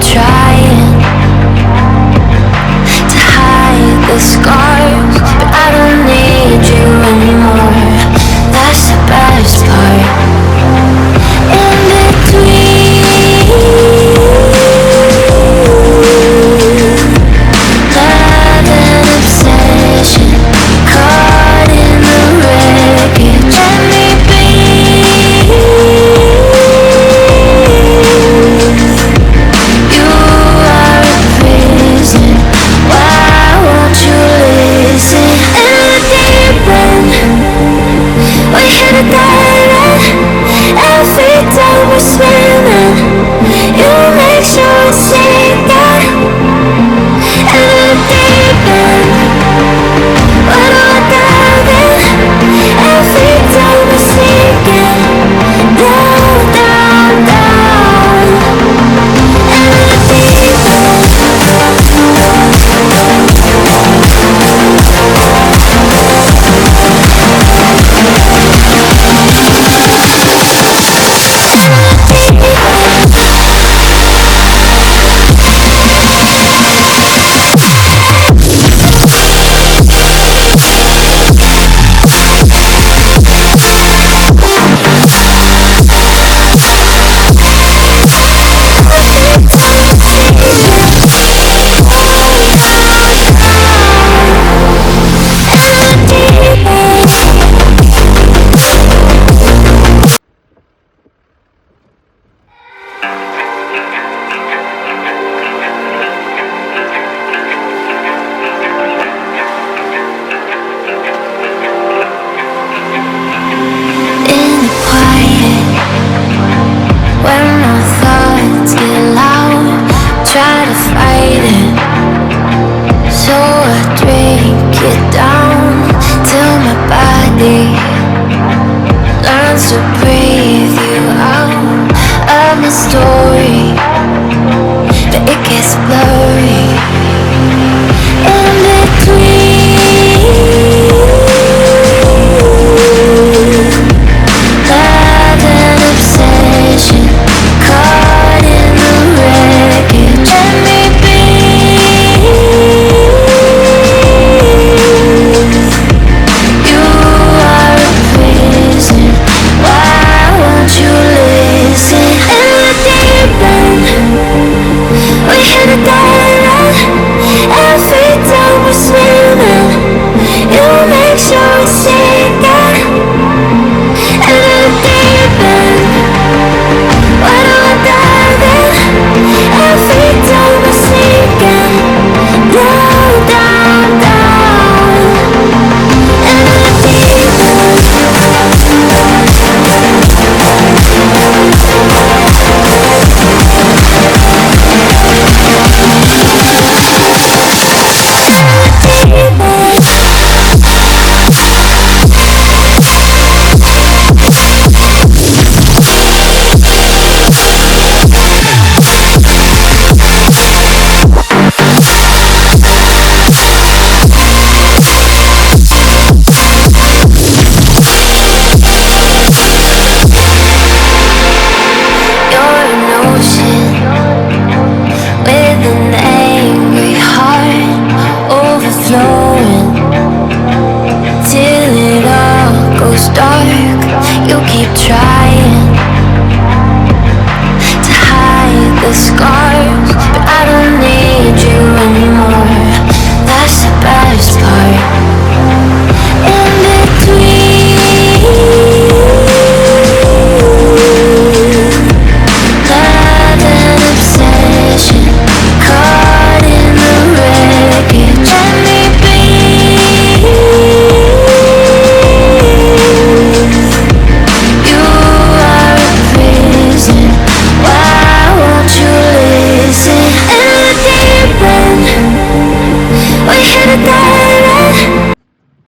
trying to hide the scars, but I don't need you anymore. That's the best part. In between love and obsession, caught in the wreckage. Let me be. You are a prison. Why won't you listen? In the deep end, we hit a dead end. Every time we're swimming, you make sure it's sinking. In the deep end, what do I dive in? Every time we're sinking, down, down, down. In the deep end. In the quiet, when our thoughts get loud, try to fight it. So I drink it down till my body learns to breathe you out of my story, but it gets blurry. In between love and obsession, caught in the wreckage. Let me be. You are a prison. Why won't you listen? In the deep end, we hit a dead end. Every time we're swimming.